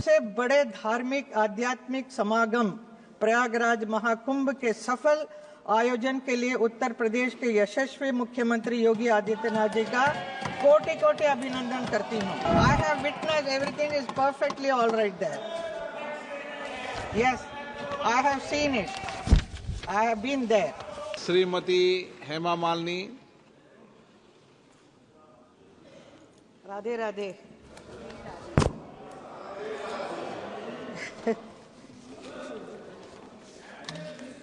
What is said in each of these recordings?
सबसे बड़े धार्मिक आध्यात्मिक समागम प्रयागराज महाकुंभ के सफल आयोजन के लिए उत्तर प्रदेश के यशस्वी मुख्यमंत्री योगी आदित्यनाथ जी का कोटि कोटि अभिनंदन करती हूँ। I have witnessed everything is perfectly all right there. Yes, I have seen it. I have been there. Shrimati Hema Malini. Radhe Radhe.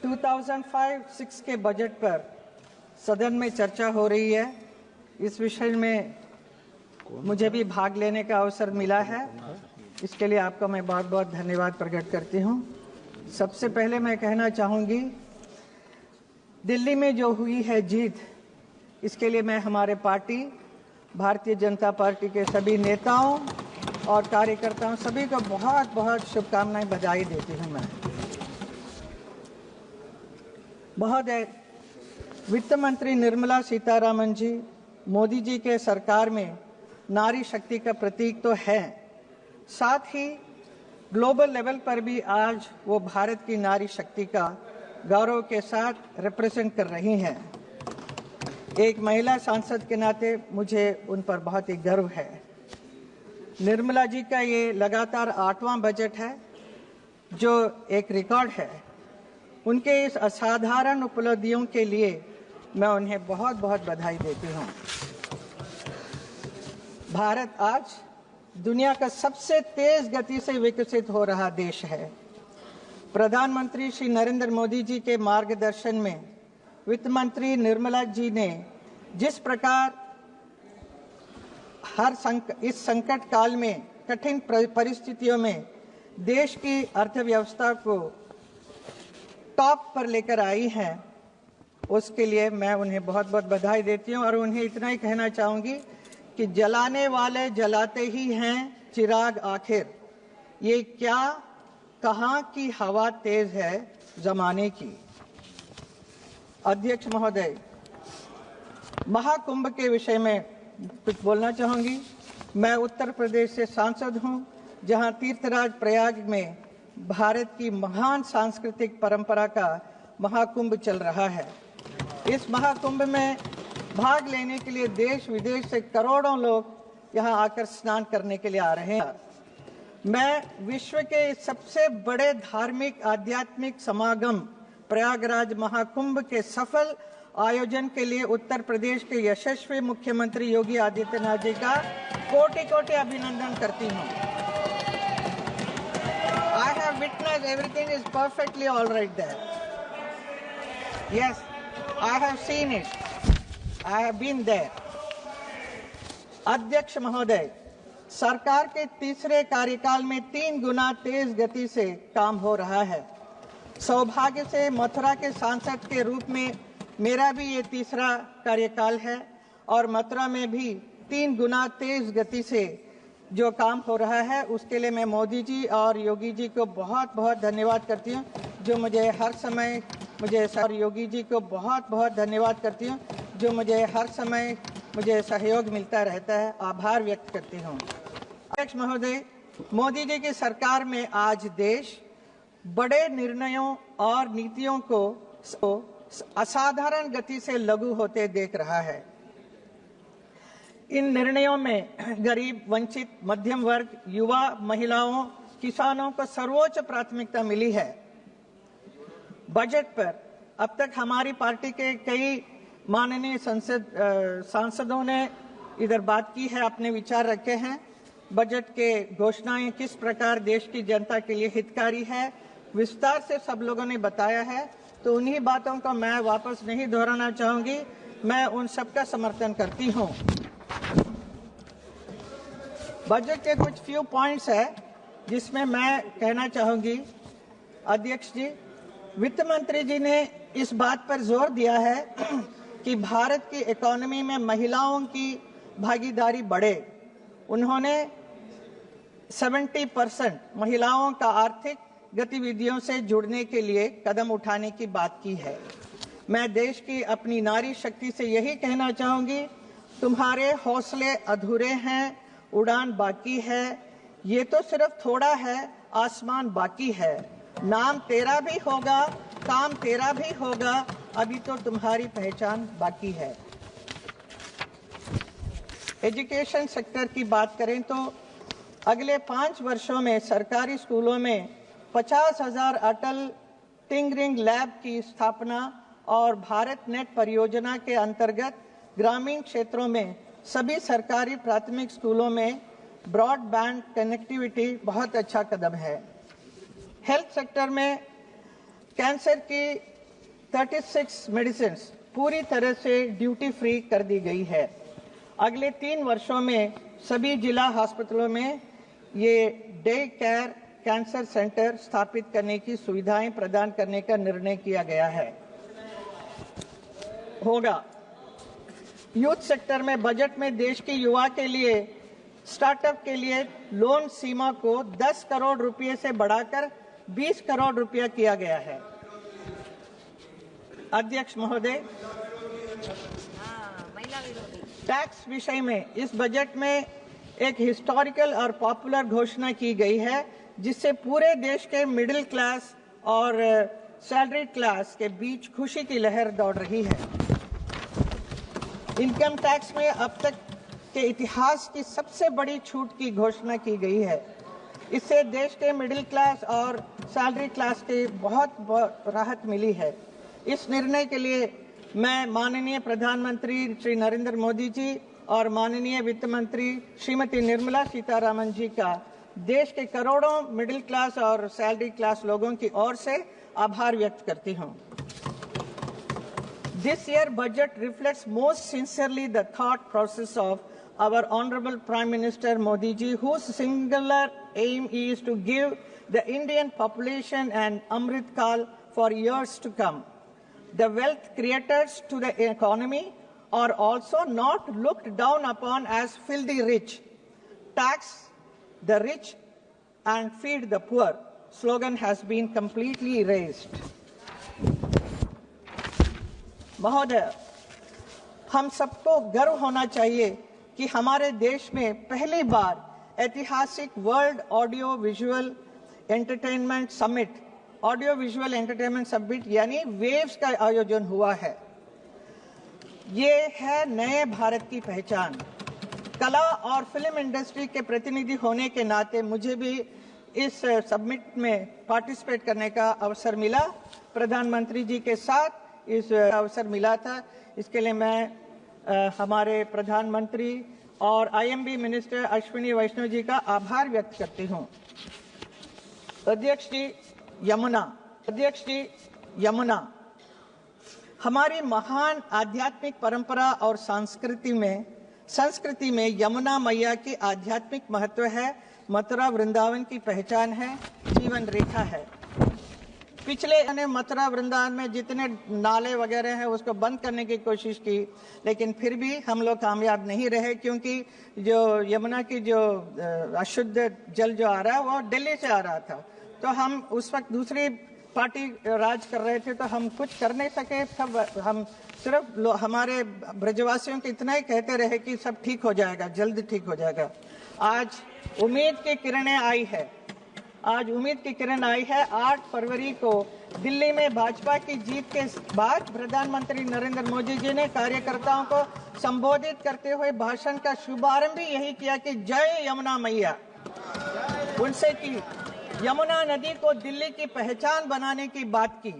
To 2005-06 के बजट पर सदन में चर्चा हो रही है। इस विषय में मुझे भी भाग लेने का अवसर मिला है, इसके लिए आपका मैं बहुत बहुत धन्यवाद प्रकट करती हूँ। सबसे पहले मैं कहना चाहूँगी, दिल्ली में जो हुई है जीत, इसके लिए मैं हमारे पार्टी भारतीय जनता पार्टी के सभी नेताओं और कार्यकर्ताओं सभी को बहुत बहुत शुभकामनाएं, बधाई देती हूँ। मैं महोदय, वित्त मंत्री निर्मला सीतारामन जी मोदी जी के सरकार में नारी शक्ति का प्रतीक तो है, साथ ही ग्लोबल लेवल पर भी आज वो भारत की नारी शक्ति का गौरव के साथ रिप्रेजेंट कर रही हैं। एक महिला सांसद के नाते मुझे उन पर बहुत ही गर्व है। निर्मला जी का ये लगातार 8वां बजट है, जो एक रिकॉर्ड है। उनके इस असाधारण उपलब्धियों के लिए मैं उन्हें बहुत बहुत बधाई देती हूँ। भारत आज दुनिया का सबसे तेज गति से विकसित हो रहा देश है। प्रधानमंत्री श्री नरेंद्र मोदी जी के मार्गदर्शन में वित्त मंत्री निर्मला जी ने जिस प्रकार इस संकट काल में, कठिन परिस्थितियों में देश की अर्थव्यवस्था को टॉप पर लेकर आई हैं, उसके लिए मैं उन्हें बहुत बहुत बधाई देती हूं। और उन्हें इतना ही कहना चाहूंगी कि जलाने वाले जलाते ही हैं चिराग आखिर, ये क्या कहां की हवा तेज है जमाने की। अध्यक्ष महोदय, महाकुंभ के विषय में कुछ बोलना चाहूंगी। मैं उत्तर प्रदेश से सांसद हूं, जहां तीर्थराज प्रयाग में भारत की महान सांस्कृतिक परंपरा का महाकुंभ चल रहा है। इस महाकुंभ में भाग लेने के लिए देश विदेश से करोड़ों लोग यहां आकर स्नान करने के लिए आ रहे हैं। मैं विश्व के सबसे बड़े धार्मिक आध्यात्मिक समागम प्रयागराज महाकुंभ के सफल आयोजन के लिए उत्तर प्रदेश के यशस्वी मुख्यमंत्री योगी आदित्यनाथ जी का कोटि कोटि अभिनंदन करती हूँ। I have witnessed everything is perfectly all right there. Yes, I have seen it. I have been there. अध्यक्ष महोदय, सरकार के तीसरे कार्यकाल में 3 गुना तेज गति से काम हो रहा है। सौभाग्य से मथुरा के सांसद के रूप में मेरा भी ये तीसरा कार्यकाल है और मथुरा में भी 3 गुना तेज गति से जो काम हो रहा है, उसके लिए मैं मोदी जी और योगी जी को बहुत बहुत धन्यवाद करती हूँ, जो मुझे हर समय और योगी जी को बहुत बहुत धन्यवाद करती हूँ, जो मुझे हर समय सहयोग मिलता रहता है। आभार व्यक्त करती हूँ। अध्यक्ष महोदय, मोदी जी की सरकार में आज देश बड़े निर्णयों और नीतियों को असाधारण गति से लागू होते देख रहा है। इन निर्णयों में गरीब, वंचित, मध्यम वर्ग, युवा, महिलाओं, किसानों को सर्वोच्च प्राथमिकता मिली है। बजट पर अब तक हमारी पार्टी के कई माननीय सांसदों ने इधर बात की है, अपने विचार रखे हैं। बजट के घोषणाएं किस प्रकार देश की जनता के लिए हितकारी है, विस्तार से सब लोगों ने बताया है, तो उन्हीं बातों को मैं वापस नहीं दोहराना चाहूंगी। मैं उन सबका समर्थन करती हूं। बजट के कुछ फ्यू पॉइंट्स है जिसमें मैं कहना चाहूंगी। अध्यक्ष जी, वित्त मंत्री जी ने इस बात पर जोर दिया है कि भारत की इकोनॉमी में महिलाओं की भागीदारी बढ़े। उन्होंने 70% महिलाओं का आर्थिक गतिविधियों से जुड़ने के लिए कदम उठाने की बात की है। मैं देश की अपनी नारी शक्ति से यही कहना चाहूंगी, तुम्हारे हौसले अधूरे हैं, उड़ान बाकी है। ये तो सिर्फ थोड़ा है, आसमान बाकी है। नाम तेरा भी होगा, काम तेरा भी होगा, अभी तो तुम्हारी पहचान बाकी है। एजुकेशन सेक्टर की बात करें तो अगले 5 वर्षों में सरकारी स्कूलों में 50,000 अटल टिंकरिंग लैब की स्थापना और भारत नेट परियोजना के अंतर्गत ग्रामीण क्षेत्रों में सभी सरकारी प्राथमिक स्कूलों में ब्रॉडबैंड कनेक्टिविटी बहुत अच्छा कदम है। हेल्थ सेक्टर में कैंसर की 36 मेडिसिन पूरी तरह से ड्यूटी फ्री कर दी गई है। अगले 3 वर्षों में सभी जिला अस्पतालों में ये डे केयर कैंसर सेंटर स्थापित करने की सुविधाएं प्रदान करने का निर्णय किया गया होगा। यूथ सेक्टर में बजट में देश के युवा के लिए स्टार्टअप के लिए लोन सीमा को 10 करोड़ रुपए से बढ़ाकर 20 करोड़ रुपया किया गया है। अध्यक्ष महोदय, टैक्स विषय में इस बजट में एक हिस्टोरिकल और पॉपुलर घोषणा की गई है, जिससे पूरे देश के मिडिल क्लास और सैलरी क्लास के बीच खुशी की लहर दौड़ रही है। इनकम टैक्स में अब तक के इतिहास की सबसे बड़ी छूट की घोषणा की गई है। इससे देश के मिडिल क्लास और सैलरी क्लास के बहुत राहत मिली है। इस निर्णय के लिए मैं माननीय प्रधानमंत्री श्री नरेंद्र मोदी जी और माननीय वित्त मंत्री श्रीमती निर्मला सीतारामन जी का देश के करोड़ों मिडिल क्लास और सैलरी क्लास लोगों की ओर से आभार व्यक्त करती हूं। This year budget reflects most sincerely the thought process of our Honorable Prime Minister Modi ji, whose singular aim is to give the Indian population an Amrit Kal for years to come. The wealth creators to the economy are also not looked down upon as filthy rich. Tax the rich and feed the poor slogan has been completely erased. महोदय, हम सबको गर्व होना चाहिए कि हमारे देश में पहली बार ऐतिहासिक world audio visual entertainment summit यानी वेव्स का आयोजन हुआ है। ये है नए भारत की पहचान। कला और फिल्म इंडस्ट्री के प्रतिनिधि होने के नाते मुझे भी इस समिट में पार्टिसिपेट करने का अवसर मिला। प्रधानमंत्री जी के साथ इस अवसर मिला था। इसके लिए मैं हमारे प्रधानमंत्री और आईएमबी मिनिस्टर अश्विनी वैष्णव जी का आभार व्यक्त करती हूं। अध्यक्ष जी यमुना हमारी महान आध्यात्मिक परंपरा और संस्कृति में यमुना मैया की आध्यात्मिक महत्व है, मथुरा वृंदावन की पहचान है, जीवन रेखा है। पिछले मथुरा वृंदावन में जितने नाले वगैरह हैं उसको बंद करने की कोशिश की, लेकिन फिर भी हम लोग कामयाब नहीं रहे, क्योंकि जो यमुना की जो अशुद्ध जल जो आ रहा है वो दिल्ली से आ रहा था। तो हम उस वक्त दूसरी पार्टी राज कर रहे थे, तो हम कुछ कर नहीं सके। तब हम सिर्फ हमारे ब्रजवासियों को इतना ही कहते रहे कि सब ठीक हो जाएगा, जल्द ठीक हो जाएगा। आज उम्मीद की किरणें आई है। 8 फरवरी को दिल्ली में भाजपा की जीत के बाद प्रधानमंत्री नरेंद्र मोदी जी ने कार्यकर्ताओं को संबोधित करते हुए भाषण का शुभारंभ भी यही किया कि जय यमुना मैया। उनसे की यमुना नदी को दिल्ली की पहचान बनाने की बात की।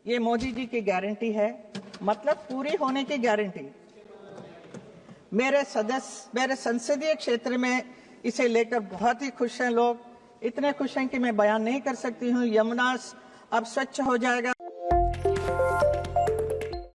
ये मोदी जी की गारंटी है, मतलब पूरी होने की गारंटी। मेरे संसदीय क्षेत्र में इसे लेकर बहुत ही खुश हैं लोग, इतने खुश हैं कि मैं बयान नहीं कर सकती हूँ। यमुना अब स्वच्छ हो जाएगा।